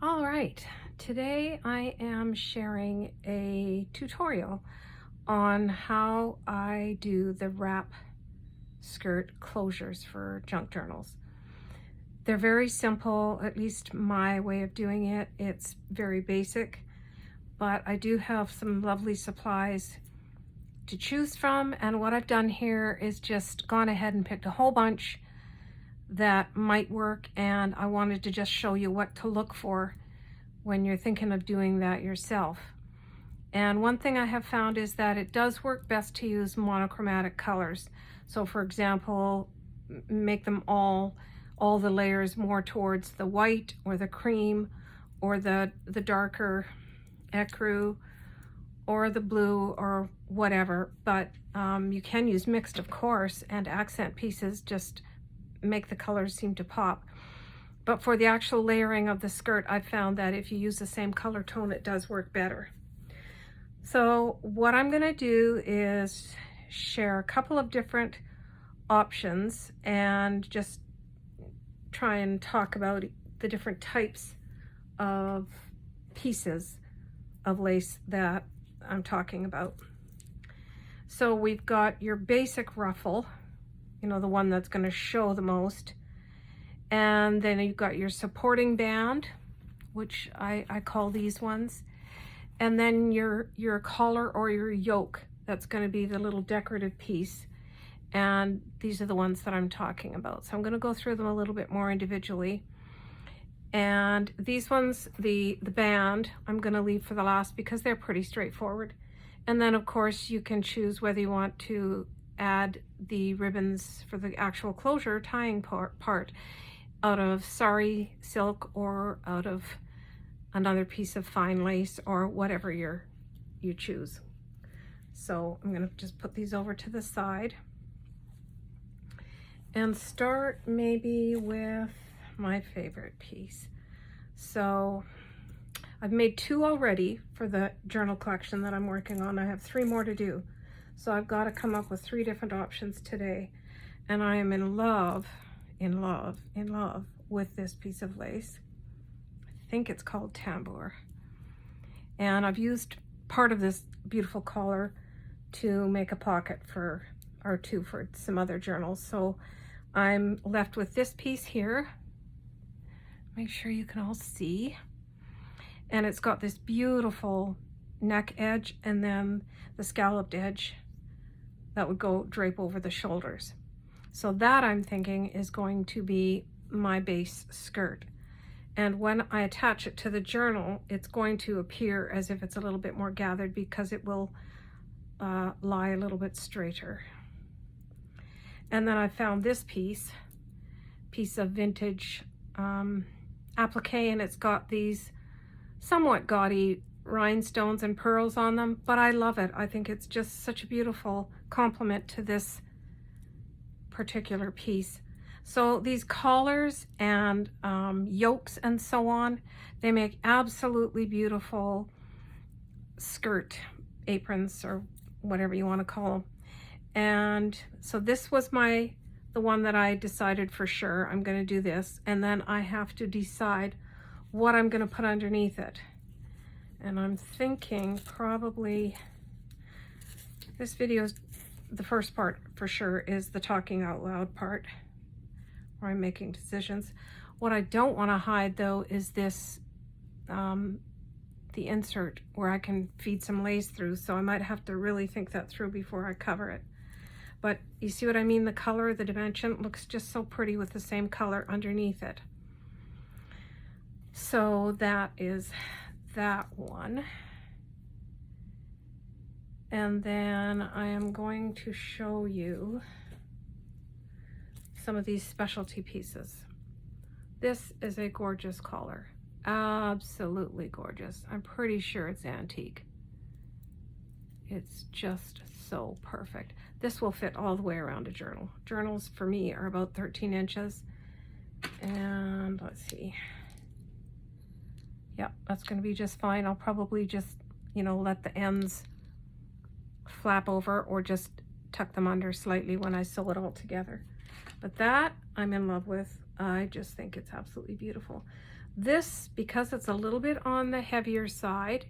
All right, today I am sharing a tutorial on how I do the wrap skirt closures for junk journals. They're very simple, at least my way of doing it. It's very basic, but I do have some lovely supplies to choose from, and what I've done here is just gone ahead and picked a whole bunch that might work, and I wanted to just show you what to look for when you're thinking of doing that yourself. And one thing I have found is that it does work best to use monochromatic colors. So for example, make them all the layers more towards the white or the cream or the darker ecru or the blue or whatever. But you can use mixed, of course, and accent pieces just make the colors seem to pop. But for the actual layering of the skirt, I've found that if you use the same color tone, it does work better. So what I'm gonna do is share a couple of different options and just try and talk about the different types of pieces of lace that I'm talking about. So we've got your basic ruffle, you know, the one that's going to show the most. And then you've got your supporting band, which I call these ones. And then your collar or your yoke, that's going to be the little decorative piece. And these are the ones that I'm talking about. So I'm going to go through them a little bit more individually. And these ones, the band, I'm going to leave for the last because they're pretty straightforward. And then of course you can choose whether you want to add the ribbons for the actual closure tying part out of sari silk or out of another piece of fine lace or whatever you choose. So I'm going to just put these over to the side and start maybe with my favorite piece. So I've made 2 already for the journal collection that I'm working on. I have 3 more to do. So I've got to come up with 3 different options today. And I am in love with this piece of lace. I think it's called tambour. And I've used part of this beautiful collar to make a pocket for some other journals. So I'm left with this piece here. Make sure you can all see. And it's got this beautiful neck edge and then the scalloped edge that would go drape over the shoulders. So that, I'm thinking, is going to be my base skirt. And when I attach it to the journal, it's going to appear as if it's a little bit more gathered because it will lie a little bit straighter. And then I found this piece of vintage applique, and it's got these somewhat gaudy rhinestones and pearls on them, but I love it. I think it's just such a beautiful complement to this particular piece. So these collars and yokes and so on, they make absolutely beautiful skirt aprons or whatever you want to call them. And so this was the one that I decided for sure I'm going to do this, and then I have to decide what I'm going to put underneath it. And I'm thinking probably this video's the first part for sure is the talking out loud part where I'm making decisions. What I don't want to hide though is this the insert where I can feed some lace through, so I might have to really think that through before I cover it. But you see what I mean? The color, the dimension looks just so pretty with the same color underneath it. So that is that one. And then I am going to show you some of these specialty pieces. This is a gorgeous collar. Absolutely gorgeous. I'm pretty sure it's antique. It's just so perfect. This will fit all the way around a journal. Journals for me are about 13 inches. And let's see. Yeah, that's going to be just fine. I'll probably just, you know, let the ends flap over or just tuck them under slightly when I sew it all together. But that I'm in love with. I just think it's absolutely beautiful. This, because it's a little bit on the heavier side,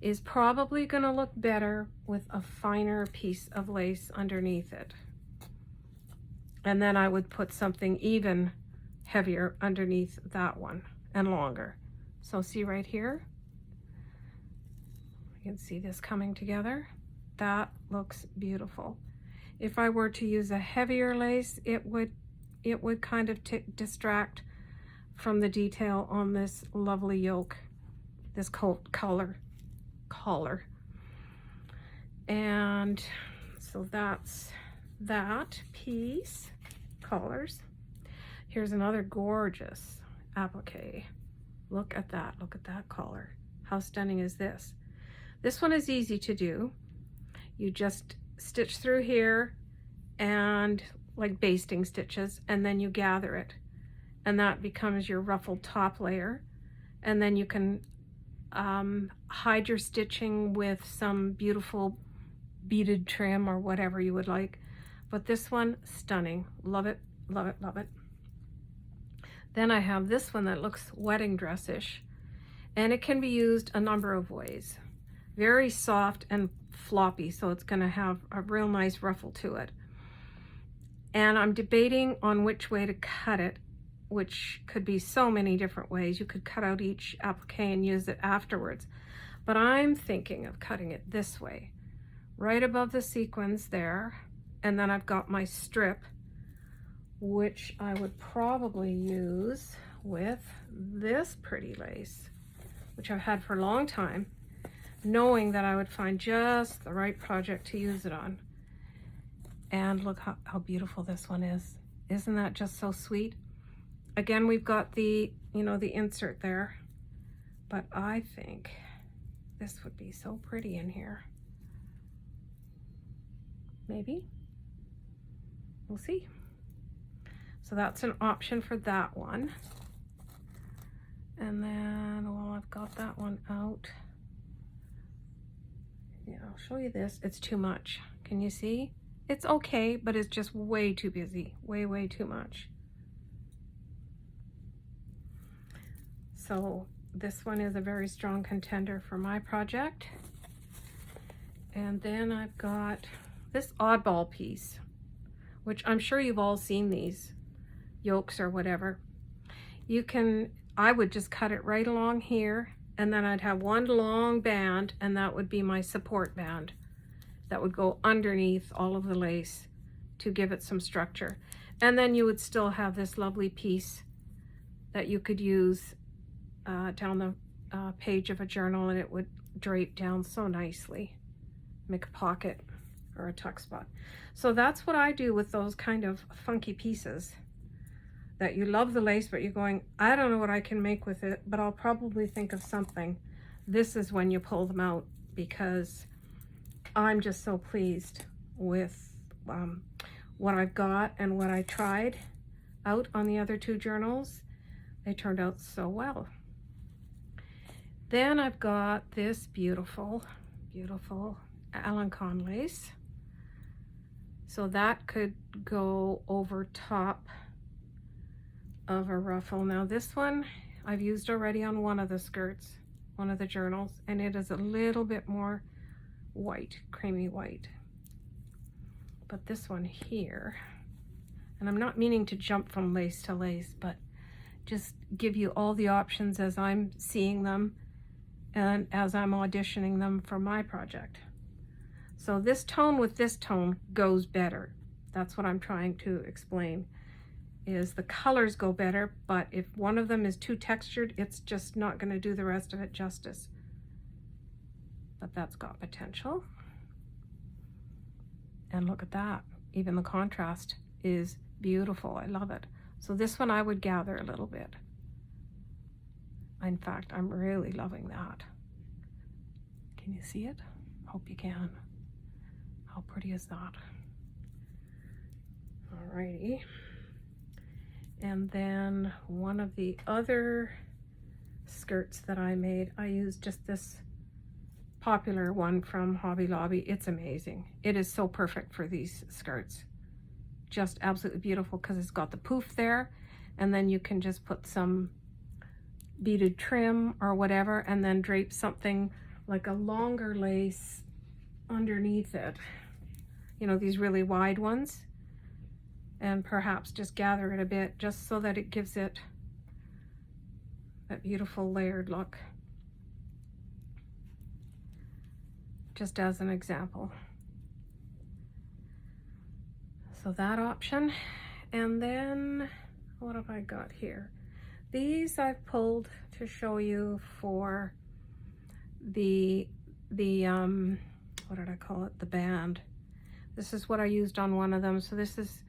is probably going to look better with a finer piece of lace underneath it. And then I would put something even heavier underneath that one and longer. So see right here, you can see this coming together. That looks beautiful. If I were to use a heavier lace, it would kind of distract from the detail on this lovely yoke, this collar. And so that's that piece, collars. Here's another gorgeous applique. Look at that collar. How stunning is this? This one is easy to do. You just stitch through here and like basting stitches, and then you gather it, and that becomes your ruffled top layer. And then you can hide your stitching with some beautiful beaded trim or whatever you would like. But this one, stunning. Love it, love it, love it. Then I have this one that looks wedding dress-ish, and it can be used a number of ways. Very soft and floppy, so it's going to have a real nice ruffle to it. And I'm debating on which way to cut it, which could be so many different ways. You could cut out each applique and use it afterwards. But I'm thinking of cutting it this way, right above the sequins there. And then I've got my strip, which I would probably use with this pretty lace, which I've had for a long time, knowing that I would find just the right project to use it on. And look how beautiful this one is. Isn't that just so sweet? Again, we've got the, the insert there, but I think this would be so pretty in here. Maybe? We'll see. So that's an option for that one. And then, well, I've got that one out. Yeah, I'll show you this. It's too much. Can you see? It's okay, but it's just way too busy. Way, way too much. So this one is a very strong contender for my project. And then I've got this oddball piece, which I'm sure you've all seen these yokes or whatever. I would just cut it right along here, and then I'd have one long band, and that would be my support band that would go underneath all of the lace to give it some structure. And then you would still have this lovely piece that you could use down the page of a journal, and it would drape down so nicely, make a pocket or a tuck spot. So that's what I do with those kind of funky pieces that you love the lace, but you're going, I don't know what I can make with it, but I'll probably think of something. This is when you pull them out, because I'm just so pleased with what I've got and what I tried out on the other two journals. They turned out so well. Then I've got this beautiful, beautiful Alencon lace. So that could go over top of a ruffle. Now this one I've used already on one of the skirts, one of the journals, and it is a little bit more white, creamy white. But this one here, and I'm not meaning to jump from lace to lace, but just give you all the options as I'm seeing them and as I'm auditioning them for my project. So this tone with this tone goes better. That's what I'm trying to explain, is the colors go better, but if one of them is too textured, it's just not going to do the rest of it justice. But that's got potential. And look at that. Even the contrast is beautiful. I love it. So this one I would gather a little bit. In fact, I'm really loving that. Can you see it? Hope you can. How pretty is that? Alrighty. And then one of the other skirts that I made, I used just this popular one from Hobby Lobby. It's amazing. It is so perfect for these skirts. Just absolutely beautiful, because it's got the poof there, and then you can just put some beaded trim or whatever, and then drape something like a longer lace underneath it, you know, these really wide ones, and perhaps just gather it a bit just so that it gives it that beautiful layered look, just as an example. So that option. And then what have I got here? These I've pulled to show you for the what did I call it? The band. This is what I used on one of them. So this is,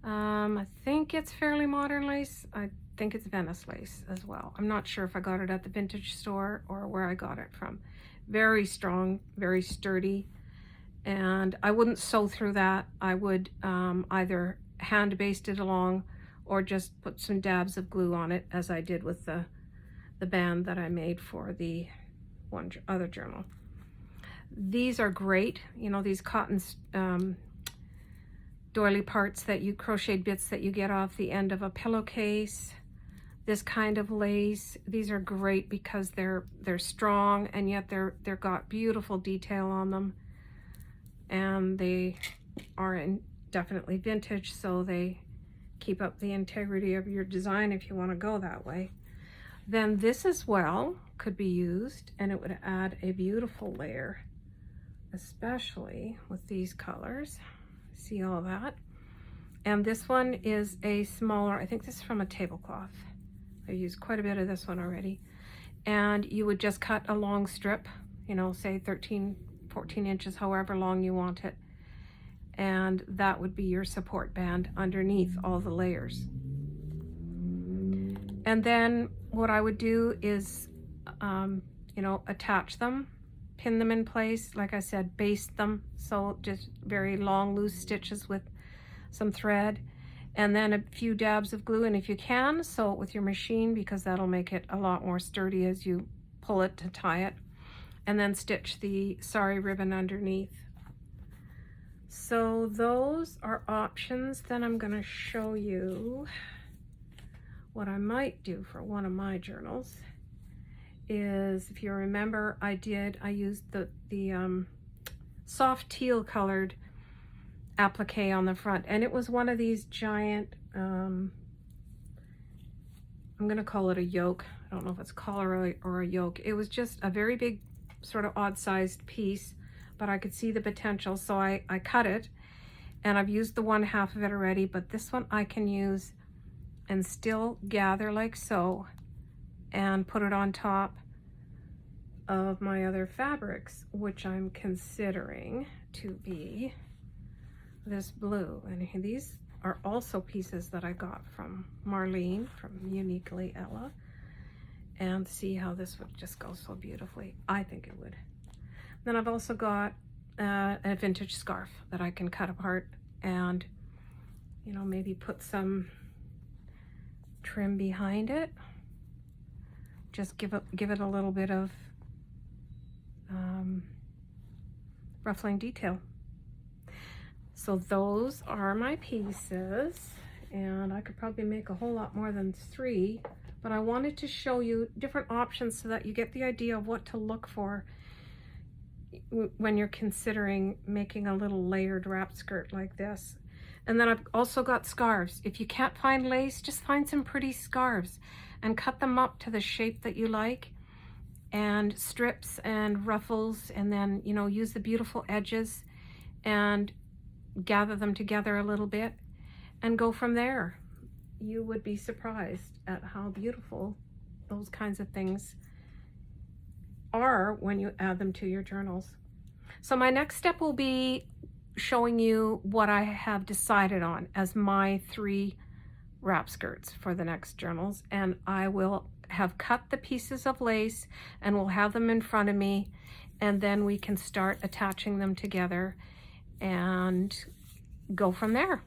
I think it's Fairly Modern lace. I think it's Venice lace as well. I'm not sure if I got it at the vintage store or where I got it from. Very strong, very sturdy. And I wouldn't sew through that. I would either hand baste it along or just put some dabs of glue on it, as I did with the band that I made for the other journal. These are great, you know, these cotton doily parts that you crocheted bits that you get off the end of a pillowcase. This kind of lace, these are great because they're strong, and yet they're got beautiful detail on them, and they are definitely vintage, so they keep up the integrity of your design if you want to go that way. Then this as well could be used, and it would add a beautiful layer, especially with these colors. See all that? And this one is a smaller, I think this is from a tablecloth. I used quite a bit of this one already. And you would just cut a long strip, you know, say 13, 14 inches, however long you want it. And that would be your support band underneath all the layers. And then what I would do is, you know, attach them, pin them in place, like I said, baste them, so just very long loose stitches with some thread, and then a few dabs of glue, and if you can, sew it with your machine, because that'll make it a lot more sturdy as you pull it to tie it, and then stitch the sari ribbon underneath. So those are options. Then I'm going to show you what I might do for one of my journals. Is, if you remember, I used the soft teal colored applique on the front, and it was one of these giant, I'm gonna call it a yoke. I don't know if it's collar or a yoke. It was just a very big, sort of odd-sized piece, but I could see the potential, so I cut it, and I've used the one half of it already, but this one I can use and still gather like so, and put it on top of my other fabrics, which I'm considering to be this blue. And these are also pieces that I got from Marlene from Uniquely Ella. And see how this would just go so beautifully. I think it would. Then I've also got a vintage scarf that I can cut apart and, you know, maybe put some trim behind it. Just give it a little bit of ruffling detail. So those are my pieces, and I could probably make a whole lot more than 3, but I wanted to show you different options so that you get the idea of what to look for when you're considering making a little layered wrap skirt like this. And then I've also got scarves. If you can't find lace, just find some pretty scarves and cut them up to the shape that you like, and strips and ruffles, and then, you know, use the beautiful edges and gather them together a little bit and go from there. You would be surprised at how beautiful those kinds of things are when you add them to your journals. So my next step will be showing you what I have decided on as my 3 wrap skirts for the next journals, and I will have cut the pieces of lace and we'll have them in front of me, and then we can start attaching them together and go from there.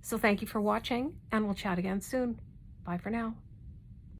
So thank you for watching, and we'll chat again soon. Bye for now.